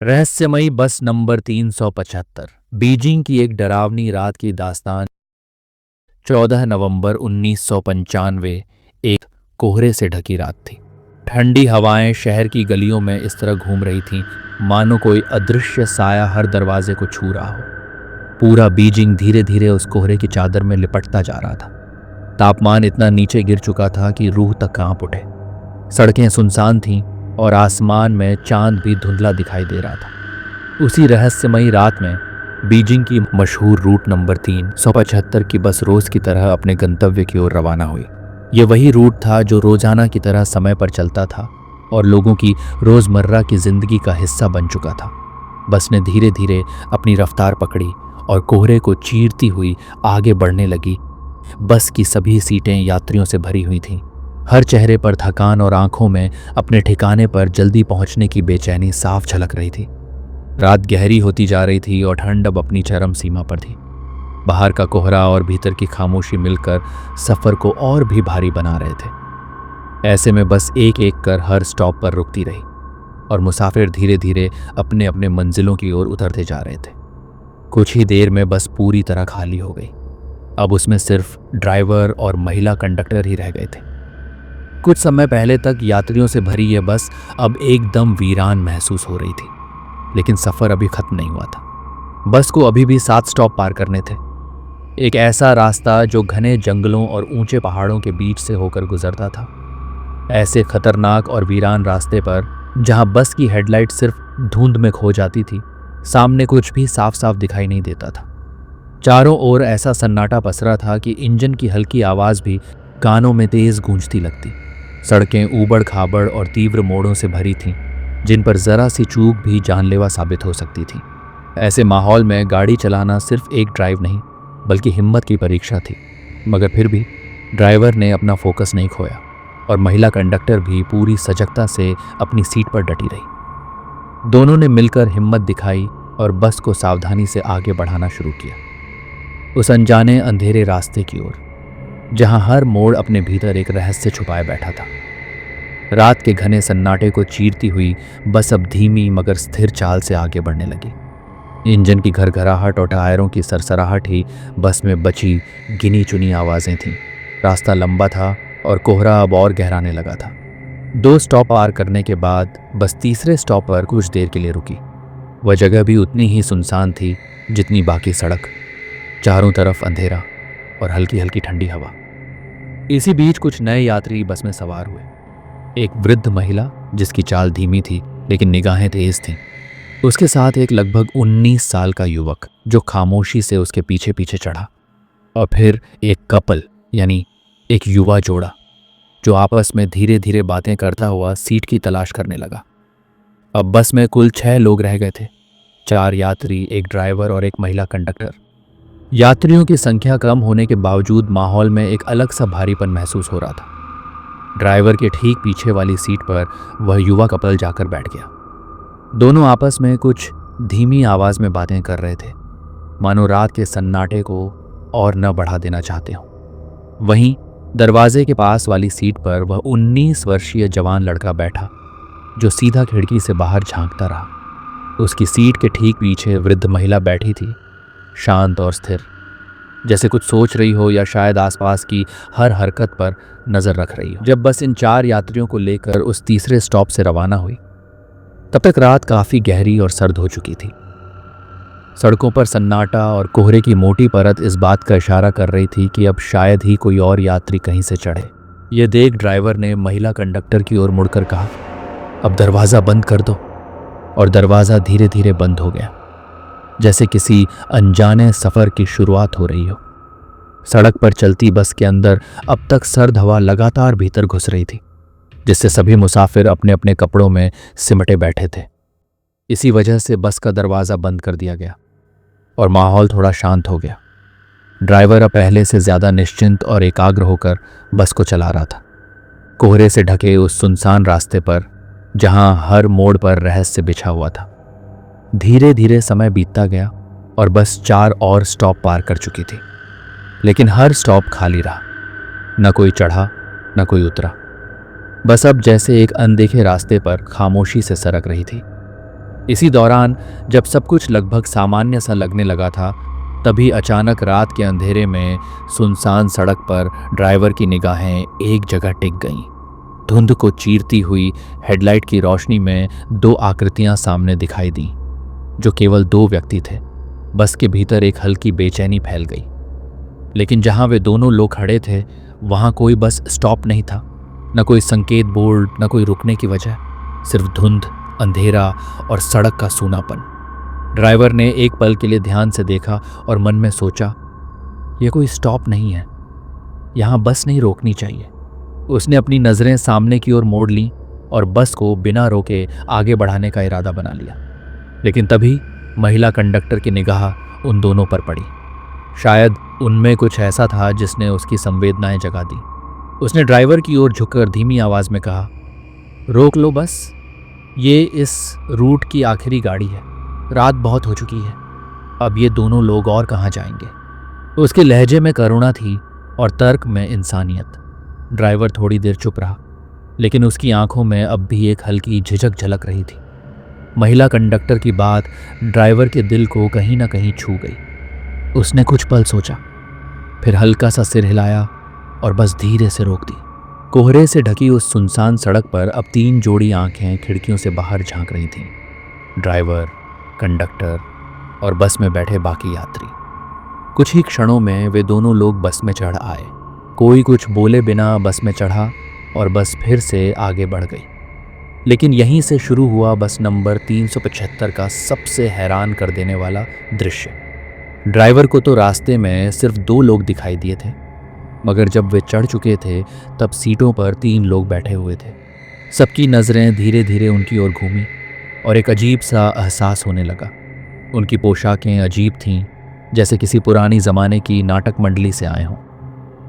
रहस्यमयी बस number 375। Beijing की एक डरावनी रात की दास्तान। 14 नवंबर 1995। एक कोहरे से ढकी रात थी। ठंडी हवाएं शहर की गलियों में इस तरह घूम रही थीं मानो कोई अदृश्य साया हर दरवाजे को छू रहा हो। पूरा बीजिंग धीरे धीरे उस कोहरे की चादर में लिपटता जा रहा था। तापमान इतना नीचे गिर चुका था कि रूह तक कांप उठे। सड़कें सुनसान थीं और आसमान में चांद भी धुंधला दिखाई दे रहा था। उसी रहस्यमयी रात में बीजिंग की मशहूर रूट नंबर 375 की बस रोज की तरह अपने गंतव्य की ओर रवाना हुई। ये वही रूट था जो रोजाना की तरह समय पर चलता था और लोगों की रोजमर्रा की जिंदगी का हिस्सा बन चुका था। बस ने धीरे धीरे अपनी रफ्तार पकड़ी और कोहरे को चीरती हुई आगे बढ़ने लगी। बस की सभी सीटें यात्रियों से भरी हुई थीं। हर चेहरे पर थकान और आंखों में अपने ठिकाने पर जल्दी पहुंचने की बेचैनी साफ झलक रही थी। रात गहरी होती जा रही थी और ठंड अब अपनी चरम सीमा पर थी। बाहर का कोहरा और भीतर की खामोशी मिलकर सफर को और भी भारी बना रहे थे। ऐसे में बस एक एक कर हर स्टॉप पर रुकती रही और मुसाफिर धीरे धीरे अपने अपने मंजिलों की ओर उतरते जा रहे थे। कुछ ही देर में बस पूरी तरह खाली हो गई। अब उसमें सिर्फ ड्राइवर और महिला कंडक्टर ही रह गए थे। कुछ समय पहले तक यात्रियों से भरी यह बस अब एकदम वीरान महसूस हो रही थी। लेकिन सफर अभी खत्म नहीं हुआ था। बस को अभी भी 7 स्टॉप पार करने थे। एक ऐसा रास्ता जो घने जंगलों और ऊंचे पहाड़ों के बीच से होकर गुजरता था। ऐसे खतरनाक और वीरान रास्ते पर जहां बस की हेडलाइट सिर्फ धुंध में खो जाती थी, सामने कुछ भी साफ साफ दिखाई नहीं देता था। चारों ओर ऐसा सन्नाटा पसरा था कि इंजन की हल्की आवाज भी कानों में तेज गूंजती लगती। सड़कें ऊबड़ खाबड़ और तीव्र मोड़ों से भरी थीं, जिन पर जरा सी चूक भी जानलेवा साबित हो सकती थी। ऐसे माहौल में गाड़ी चलाना सिर्फ एक ड्राइव नहीं बल्कि हिम्मत की परीक्षा थी। मगर फिर भी ड्राइवर ने अपना फोकस नहीं खोया और महिला कंडक्टर भी पूरी सजगता से अपनी सीट पर डटी रही। दोनों ने मिलकर हिम्मत दिखाई और बस को सावधानी से आगे बढ़ाना शुरू किया, उस अनजाने अंधेरे रास्ते की ओर जहां हर मोड़ अपने भीतर एक रहस्य छुपाए बैठा था। रात के घने सन्नाटे को चीरती हुई बस अब धीमी मगर स्थिर चाल से आगे बढ़ने लगी। इंजन की घरघराहट और टायरों की सरसराहट ही बस में बची गिनी चुनी आवाजें थीं। रास्ता लंबा था और कोहरा अब और गहराने लगा था। 2 स्टॉप पार करने के बाद बस तीसरे स्टॉप पर कुछ देर के लिए रुकी। वह जगह भी उतनी ही सुनसान थी जितनी बाकी सड़क। चारों तरफ अंधेरा और हल्की हल्की ठंडी हवा। इसी बीच कुछ नए यात्री बस में सवार हुए। एक वृद्ध महिला जिसकी चाल धीमी थी लेकिन निगाहें तेज थीं। उसके साथ एक लगभग 19 साल का युवक जो खामोशी से उसके पीछे पीछे चढ़ा। और फिर एक कपल यानी एक युवा जोड़ा जो आपस में धीरे धीरे बातें करता हुआ सीट की तलाश करने लगा। अब बस में कुल 6 लोग रह गए थे। 4 यात्री, एक ड्राइवर और एक महिला कंडक्टर। यात्रियों की संख्या कम होने के बावजूद माहौल में एक अलग सा भारीपन महसूस हो रहा था। ड्राइवर के ठीक पीछे वाली सीट पर वह युवा कपल जाकर बैठ गया। दोनों आपस में कुछ धीमी आवाज में बातें कर रहे थे, मानो रात के सन्नाटे को और न बढ़ा देना चाहते हो। वहीं दरवाजे के पास वाली सीट पर वह 19 वर्षीय जवान लड़का बैठा जो सीधा खिड़की से बाहर झांकता रहा। उसकी सीट के ठीक पीछे वृद्ध महिला बैठी थी, शांत और स्थिर, जैसे कुछ सोच रही हो या शायद आसपास की हर हरकत पर नजर रख रही हो। जब बस इन 4 यात्रियों को लेकर उस तीसरे स्टॉप से रवाना हुई, तब तक रात काफी गहरी और सर्द हो चुकी थी। सड़कों पर सन्नाटा और कोहरे की मोटी परत इस बात का इशारा कर रही थी कि अब शायद ही कोई और यात्री कहीं से चढ़े। यह देख ड्राइवर ने महिला कंडक्टर की ओर मुड़कर कहा, अब दरवाज़ा बंद कर दो। और दरवाज़ा धीरे धीरे बंद हो गया, जैसे किसी अनजाने सफ़र की शुरुआत हो रही हो। सड़क पर चलती बस के अंदर अब तक सर्द हवा लगातार भीतर घुस रही थी, जिससे सभी मुसाफिर अपने अपने कपड़ों में सिमटे बैठे थे। इसी वजह से बस का दरवाज़ा बंद कर दिया गया और माहौल थोड़ा शांत हो गया। ड्राइवर अब पहले से ज़्यादा निश्चिंत और एकाग्र होकर बस को चला रहा था। कोहरे से ढके उस सुनसान रास्ते पर जहां हर मोड़ पर रहस्य बिछा हुआ था। धीरे धीरे समय बीतता गया और बस 4 और स्टॉप पार कर चुकी थी, लेकिन हर स्टॉप खाली रहा। न कोई चढ़ा न कोई उतरा। बस अब जैसे एक अनदेखे रास्ते पर खामोशी से सरक रही थी। इसी दौरान जब सब कुछ लगभग सामान्य सा लगने लगा था, तभी अचानक रात के अंधेरे में सुनसान सड़क पर ड्राइवर की निगाहें एक जगह टिक गईं। धुंध को चीरती हुई हेडलाइट की रोशनी में दो आकृतियां सामने दिखाई दी, जो केवल दो व्यक्ति थे। बस के भीतर एक हल्की बेचैनी फैल गई, लेकिन जहां वे दोनों लोग खड़े थे वहां कोई बस स्टॉप नहीं था। न कोई संकेत बोर्ड, न कोई रुकने की वजह, सिर्फ धुंध, अंधेरा और सड़क का सूनापन। ड्राइवर ने एक पल के लिए ध्यान से देखा और मन में सोचा, यह कोई स्टॉप नहीं है, यहां बस नहीं रोकनी चाहिए। उसने अपनी नज़रें सामने की ओर मोड़ लीं और बस को बिना रोके आगे बढ़ाने का इरादा बना लिया। लेकिन तभी महिला कंडक्टर की निगाह उन दोनों पर पड़ी। शायद उनमें कुछ ऐसा था जिसने उसकी संवेदनाएं जगा दी। उसने ड्राइवर की ओर झुककर धीमी आवाज में कहा, रोक लो बस, ये इस रूट की आखिरी गाड़ी है, रात बहुत हो चुकी है, अब ये दोनों लोग और कहाँ जाएंगे। उसके लहजे में करुणा थी और तर्क में इंसानियत। ड्राइवर थोड़ी देर चुप रहा, लेकिन उसकी आंखों में अब भी एक हल्की झिझक झलक रही थी। महिला कंडक्टर की बात ड्राइवर के दिल को कहीं ना कहीं छू गई। उसने कुछ पल सोचा, फिर हल्का सा सिर हिलाया और बस धीरे से रोक दी। कोहरे से ढकी उस सुनसान सड़क पर अब 3 जोड़ी आंखें खिड़कियों से बाहर झांक रही थीं। ड्राइवर, कंडक्टर और बस में बैठे बाकी यात्री। कुछ ही क्षणों में वे दोनों लोग बस में चढ़ आए। कोई कुछ बोले बिना बस में चढ़ा और बस फिर से आगे बढ़ गई। लेकिन यहीं से शुरू हुआ बस नंबर 375 का सबसे हैरान कर देने वाला दृश्य। ड्राइवर को तो रास्ते में सिर्फ 2 लोग दिखाई दिए थे, मगर जब वे चढ़ चुके थे तब सीटों पर 3 लोग बैठे हुए थे। सबकी नज़रें धीरे धीरे उनकी ओर घूमी और एक अजीब सा एहसास होने लगा। उनकी पोशाकें अजीब थीं, जैसे किसी पुरानी ज़माने की नाटक मंडली से आए हों।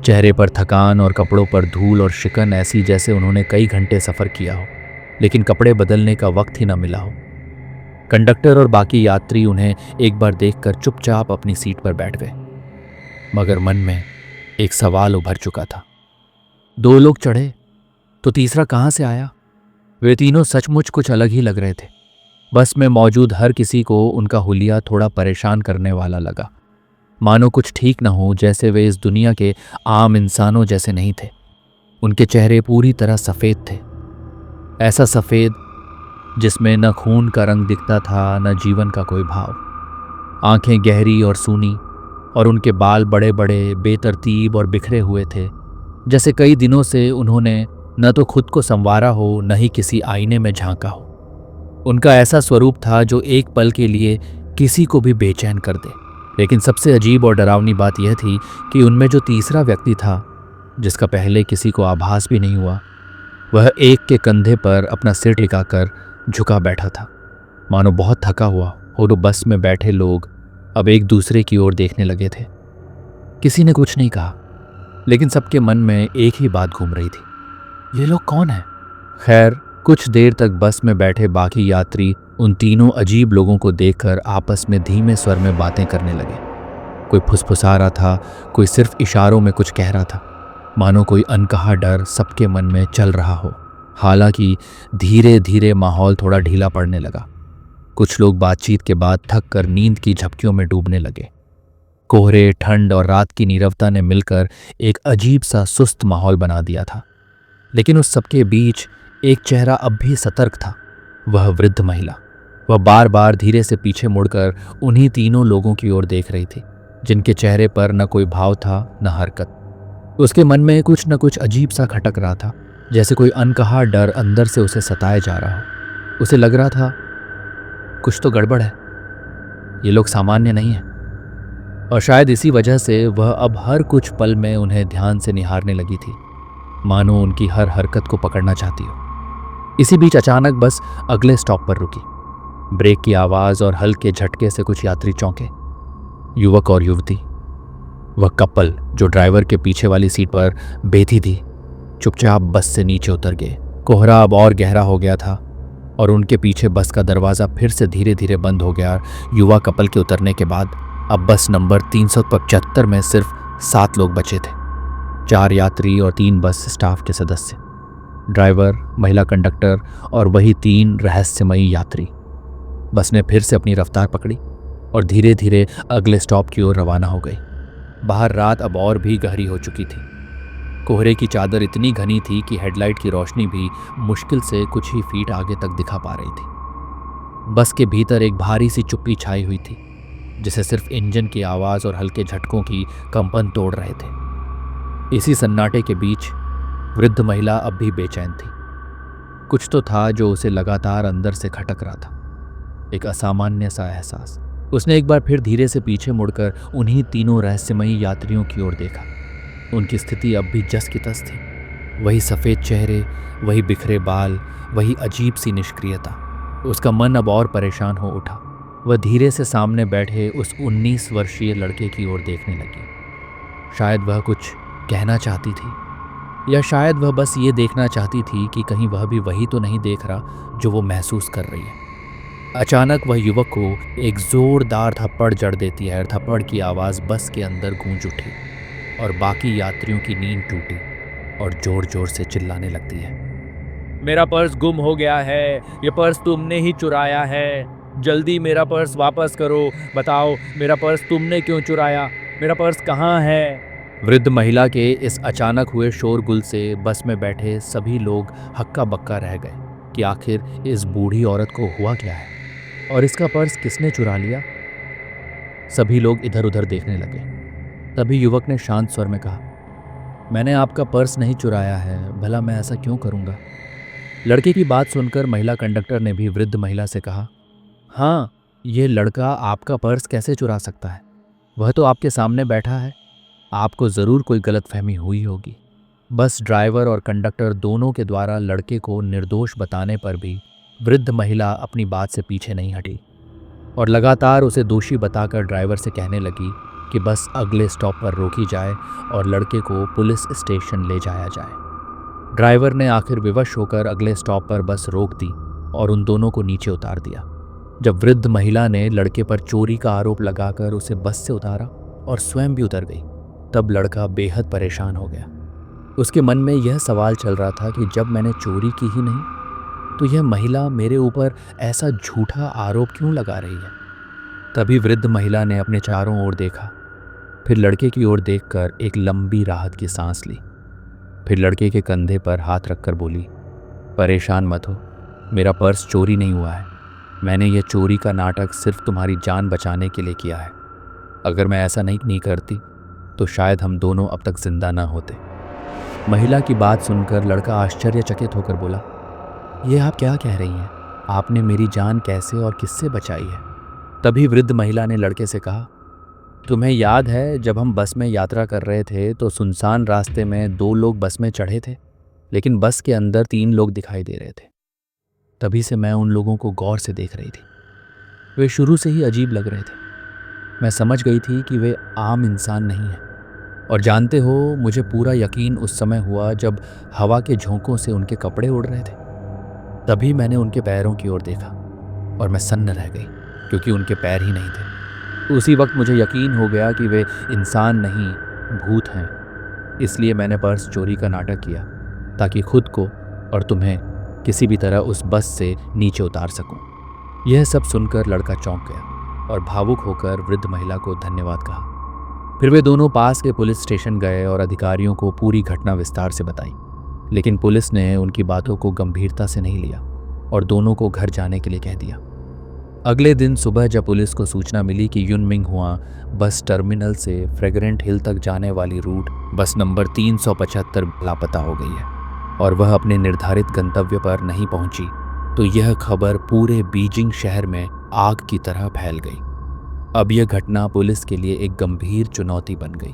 चेहरे पर थकान और कपड़ों पर धूल और शिकन ऐसी जैसे उन्होंने कई घंटे सफ़र किया हो, लेकिन कपड़े बदलने का वक्त ही न मिला हो। कंडक्टर और बाकी यात्री उन्हें एक बार देखकर चुपचाप अपनी सीट पर बैठ गए, मगर मन में एक सवाल उभर चुका था। 2 लोग चढ़े तो तीसरा कहाँ से आया? वे तीनों सचमुच कुछ अलग ही लग रहे थे। बस में मौजूद हर किसी को उनका हुलिया थोड़ा परेशान करने वाला लगा, मानो कुछ ठीक न हो, जैसे वे इस दुनिया के आम इंसानों जैसे नहीं थे। उनके चेहरे पूरी तरह सफ़ेद थे, ऐसा सफ़ेद जिसमें न खून का रंग दिखता था, न जीवन का कोई भाव। आंखें गहरी और सूनी और उनके बाल बड़े बड़े, बेतरतीब और बिखरे हुए थे, जैसे कई दिनों से उन्होंने न तो खुद को संवारा हो, न ही किसी आईने में झांका हो। उनका ऐसा स्वरूप था जो एक पल के लिए किसी को भी बेचैन कर दे। लेकिन सबसे अजीब और डरावनी बात यह थी कि उनमें जो तीसरा व्यक्ति था, जिसका पहले किसी को आभास भी नहीं हुआ, वह एक के कंधे पर अपना सिर टिकाकर झुका बैठा था, मानो बहुत थका हुआ हो। तो बस में बैठे लोग अब एक दूसरे की ओर देखने लगे थे। किसी ने कुछ नहीं कहा, लेकिन सबके मन में एक ही बात घूम रही थी, ये लोग कौन हैं? खैर, कुछ देर तक बस में बैठे बाकी यात्री उन तीनों अजीब लोगों को देखकर आपस में धीमे स्वर में बातें करने लगे। कोई फुसफुसा रहा था, कोई सिर्फ इशारों में कुछ कह रहा था, मानो कोई अनकहा डर सबके मन में चल रहा हो। हालांकि धीरे धीरे माहौल थोड़ा ढीला पड़ने लगा। कुछ लोग बातचीत के बाद थक कर नींद की झपकियों में डूबने लगे। कोहरे, ठंड और रात की नीरवता ने मिलकर एक अजीब सा सुस्त माहौल बना दिया था। लेकिन उस सबके बीच एक चेहरा अब भी सतर्क था, वह वृद्ध महिला। वह बार बार धीरे से पीछे मुड़कर उन्हीं तीनों लोगों की ओर देख रही थी, जिनके चेहरे पर न कोई भाव था, न हरकत। उसके मन में कुछ न कुछ अजीब सा खटक रहा था, जैसे कोई अनकहा डर अंदर से उसे सताए जा रहा हो। उसे लग रहा था कुछ तो गड़बड़ है, ये लोग सामान्य नहीं हैं। और शायद इसी वजह से वह अब हर कुछ पल में उन्हें ध्यान से निहारने लगी थी, मानो उनकी हर हरकत को पकड़ना चाहती हो। इसी बीच अचानक बस अगले स्टॉप पर रुकी। ब्रेक की आवाज़ और हल्के झटके से कुछ यात्री चौंके। युवक और युवती, वह कपल जो ड्राइवर के पीछे वाली सीट पर बैठी थी, चुपचाप बस से नीचे उतर गए। कोहरा अब और गहरा हो गया था और उनके पीछे बस का दरवाज़ा फिर से धीरे धीरे बंद हो गया। युवा कपल के उतरने के बाद अब बस नंबर 375 में सिर्फ 7 लोग बचे थे, 4 यात्री और 3 बस स्टाफ के सदस्य, ड्राइवर, महिला कंडक्टर और वही 3 रहस्यमयी यात्री। बस ने फिर से अपनी रफ्तार पकड़ी और धीरे धीरे अगले स्टॉप की ओर रवाना हो गई। बाहर रात अब और भी गहरी हो चुकी थी। कोहरे की चादर इतनी घनी थी कि हेडलाइट की रोशनी भी मुश्किल से कुछ ही फीट आगे तक दिखा पा रही थी। बस के भीतर एक भारी सी चुप्पी छाई हुई थी, जिसे सिर्फ इंजन की आवाज़ और हल्के झटकों की कंपन तोड़ रहे थे। इसी सन्नाटे के बीच वृद्ध महिला अब भी बेचैन थी। कुछ तो था जो उसे लगातार अंदर से खटक रहा था, एक असामान्य सा एहसास। उसने एक बार फिर धीरे से पीछे मुड़कर उन्हीं तीनों रहस्यमयी यात्रियों की ओर देखा। उनकी स्थिति अब भी जस की तस थी। वही सफ़ेद चेहरे, वही बिखरे बाल, वही अजीब सी निष्क्रियता। उसका मन अब और परेशान हो उठा। वह धीरे से सामने बैठे उस 19 वर्षीय लड़के की ओर देखने लगी। शायद वह कुछ कहना चाहती थी, या शायद वह बस ये देखना चाहती थी कि कहीं वह भी वही तो नहीं देख रहा जो वो महसूस कर रही है। अचानक वह युवक को एक जोरदार थप्पड़ जड़ देती है। थप्पड़ की आवाज़ बस के अंदर गूंज उठी और बाकी यात्रियों की नींद टूटी और जोर जोर से चिल्लाने लगती है। मेरा पर्स गुम हो गया है, ये पर्स तुमने ही चुराया है, जल्दी मेरा पर्स वापस करो, बताओ मेरा पर्स तुमने क्यों चुराया, मेरा पर्स कहाँ है। वृद्ध महिला के इस अचानक हुए शोरगुल से बस में बैठे सभी लोग हक्का बक्का रह गए कि आखिर इस बूढ़ी औरत को हुआ क्या है और इसका पर्स किसने चुरा लिया। सभी लोग इधर उधर देखने लगे। तभी युवक ने शांत स्वर में कहा, मैंने आपका पर्स नहीं चुराया है, भला मैं ऐसा क्यों करूँगा। लड़के की बात सुनकर महिला कंडक्टर ने भी वृद्ध महिला से कहा, हाँ, ये लड़का आपका पर्स कैसे चुरा सकता है, वह तो आपके सामने बैठा है, आपको ज़रूर कोई गलतफहमी हुई होगी। बस ड्राइवर और कंडक्टर दोनों के द्वारा लड़के को निर्दोष बताने पर भी वृद्ध महिला अपनी बात से पीछे नहीं हटी और लगातार उसे दोषी बताकर ड्राइवर से कहने लगी कि बस अगले स्टॉप पर रोकी जाए और लड़के को पुलिस स्टेशन ले जाया जाए। ड्राइवर ने आखिर विवश होकर अगले स्टॉप पर बस रोक दी और उन दोनों को नीचे उतार दिया। जब वृद्ध महिला ने लड़के पर चोरी का आरोप लगाकर उसे बस से उतारा और स्वयं भी उतर गई, तब लड़का बेहद परेशान हो गया। उसके मन में यह सवाल चल रहा था कि जब मैंने चोरी की ही नहीं तो यह महिला मेरे ऊपर ऐसा झूठा आरोप क्यों लगा रही है। तभी वृद्ध महिला ने अपने चारों ओर देखा, फिर लड़के की ओर देखकर एक लंबी राहत की सांस ली। फिर लड़के के कंधे पर हाथ रखकर बोली, परेशान मत हो, मेरा पर्स चोरी नहीं हुआ है, मैंने यह चोरी का नाटक सिर्फ तुम्हारी जान बचाने के लिए किया है। अगर मैं ऐसा नहीं करती तो शायद हम दोनों अब तक जिंदा ना होते। महिला की बात सुनकर लड़का आश्चर्यचकित होकर बोला, ये आप क्या कह रही हैं, आपने मेरी जान कैसे और किससे बचाई है। तभी वृद्ध महिला ने लड़के से कहा, तुम्हें याद है जब हम बस में यात्रा कर रहे थे तो सुनसान रास्ते में 2 लोग बस में चढ़े थे, लेकिन बस के अंदर 3 लोग दिखाई दे रहे थे। तभी से मैं उन लोगों को गौर से देख रही थी। वे शुरू से ही अजीब लग रहे थे। मैं समझ गई थी कि वे आम इंसान नहीं हैं। और जानते हो, मुझे पूरा यकीन उस समय हुआ जब हवा के झोंकों से उनके कपड़े उड़ रहे थे। तभी मैंने उनके पैरों की ओर देखा और मैं सन्न रह गई, क्योंकि उनके पैर ही नहीं थे। उसी वक्त मुझे यकीन हो गया कि वे इंसान नहीं, भूत हैं। इसलिए मैंने पर्स चोरी का नाटक किया ताकि खुद को और तुम्हें किसी भी तरह उस बस से नीचे उतार सकूं। यह सब सुनकर लड़का चौंक गया और भावुक होकर वृद्ध महिला को धन्यवाद कहा। फिर वे दोनों पास के पुलिस स्टेशन गए और अधिकारियों को पूरी घटना विस्तार से बताई, लेकिन पुलिस ने उनकी बातों को गंभीरता से नहीं लिया और दोनों को घर जाने के लिए कह दिया। अगले दिन सुबह जब पुलिस को सूचना मिली कि युनमिंग हुआ बस टर्मिनल से फ्रेग्रेंट हिल तक जाने वाली रूट बस नंबर 375 लापता हो गई है और वह अपने निर्धारित गंतव्य पर नहीं पहुंची, तो यह खबर पूरे बीजिंग शहर में आग की तरह फैल गई। अब यह घटना पुलिस के लिए एक गंभीर चुनौती बन गई।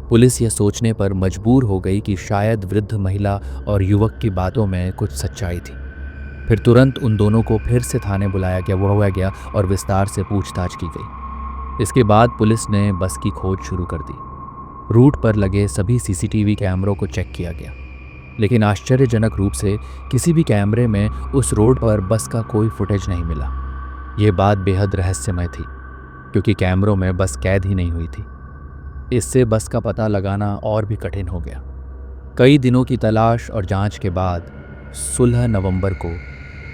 पुलिस यह सोचने पर मजबूर हो गई कि शायद वृद्ध महिला और युवक की बातों में कुछ सच्चाई थी। फिर तुरंत उन दोनों को फिर से थाने बुलाया गया और विस्तार से पूछताछ की गई। इसके बाद पुलिस ने बस की खोज शुरू कर दी। रूट पर लगे सभी सीसीटीवी कैमरों को चेक किया गया, लेकिन आश्चर्यजनक रूप से किसी भी कैमरे में उस रोड पर बस का कोई फुटेज नहीं मिला। ये बात बेहद रहस्यमय थी, क्योंकि कैमरों में बस कैद ही नहीं हुई थी। इससे बस का पता लगाना और भी कठिन हो गया। कई दिनों की तलाश और जांच के बाद 16 नवंबर को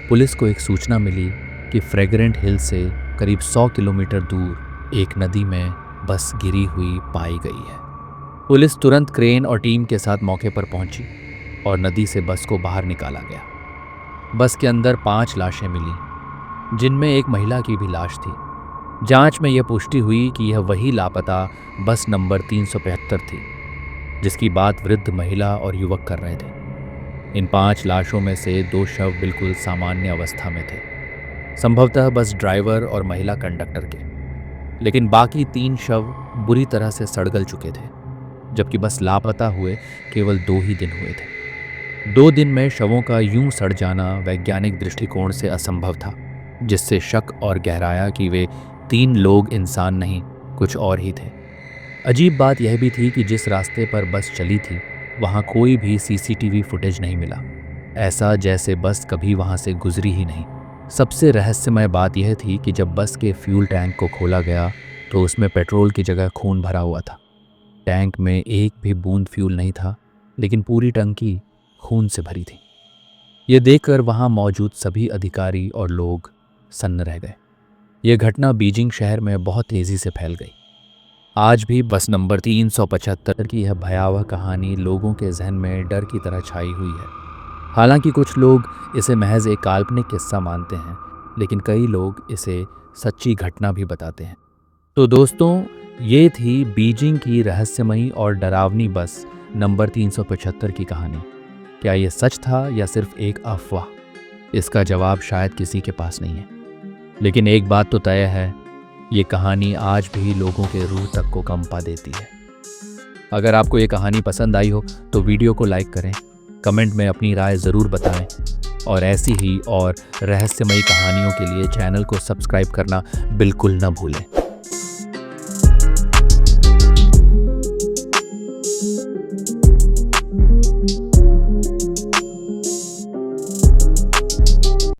पुलिस को एक सूचना मिली कि फ्रेग्रेंट हिल से करीब 100 किलोमीटर दूर एक नदी में बस गिरी हुई पाई गई है। पुलिस तुरंत क्रेन और टीम के साथ मौके पर पहुंची और नदी से बस को बाहर निकाला गया। बस के अंदर 5 लाशें मिली, जिनमें एक महिला की भी लाश थी। जांच में यह पुष्टि हुई कि यह वही लापता बस नंबर 375 थी, जिसकी बात वृद्ध महिला और युवक कर रहे थे। इन 5 लाशों में से 2 शव बिल्कुल सामान्य अवस्था में थे, संभवतः बस ड्राइवर और महिला कंडक्टर के, लेकिन बाकी 3 शव बुरी तरह से सड़गल चुके थे, जबकि बस लापता हुए केवल 2 ही दिन हुए थे। 2 दिन में शवों का यूं सड़ जाना वैज्ञानिक दृष्टिकोण से असंभव था, जिससे शक और गहराया कि वे 3 लोग इंसान नहीं कुछ और ही थे। अजीब बात यह भी थी कि जिस रास्ते पर बस चली थी वहाँ कोई भी सीसीटीवी फुटेज नहीं मिला, ऐसा जैसे बस कभी वहाँ से गुजरी ही नहीं। सबसे रहस्यमय बात यह थी कि जब बस के फ्यूल टैंक को खोला गया तो उसमें पेट्रोल की जगह खून भरा हुआ था। टैंक में एक भी बूंद फ्यूल नहीं था, लेकिन पूरी टंकी खून से भरी थी। ये देखकर वहाँ मौजूद सभी अधिकारी और लोग सन्न रह गए। यह घटना बीजिंग शहर में बहुत तेज़ी से फैल गई। आज भी बस नंबर 375 की यह भयावह कहानी लोगों के जहन में डर की तरह छाई हुई है। हालांकि कुछ लोग इसे महज एक काल्पनिक किस्सा मानते हैं, लेकिन कई लोग इसे सच्ची घटना भी बताते हैं। तो दोस्तों, ये थी बीजिंग की रहस्यमयी और डरावनी बस नंबर 375 की कहानी। क्या ये सच था या सिर्फ एक अफवाह? इसका जवाब शायद किसी के पास नहीं है, लेकिन एक बात तो तय है, ये कहानी आज भी लोगों के रूह तक को कंपा देती है। अगर आपको ये कहानी पसंद आई हो तो वीडियो को लाइक करें, कमेंट में अपनी राय ज़रूर बताएं और ऐसी ही और रहस्यमयी कहानियों के लिए चैनल को सब्सक्राइब करना बिल्कुल न भूलें।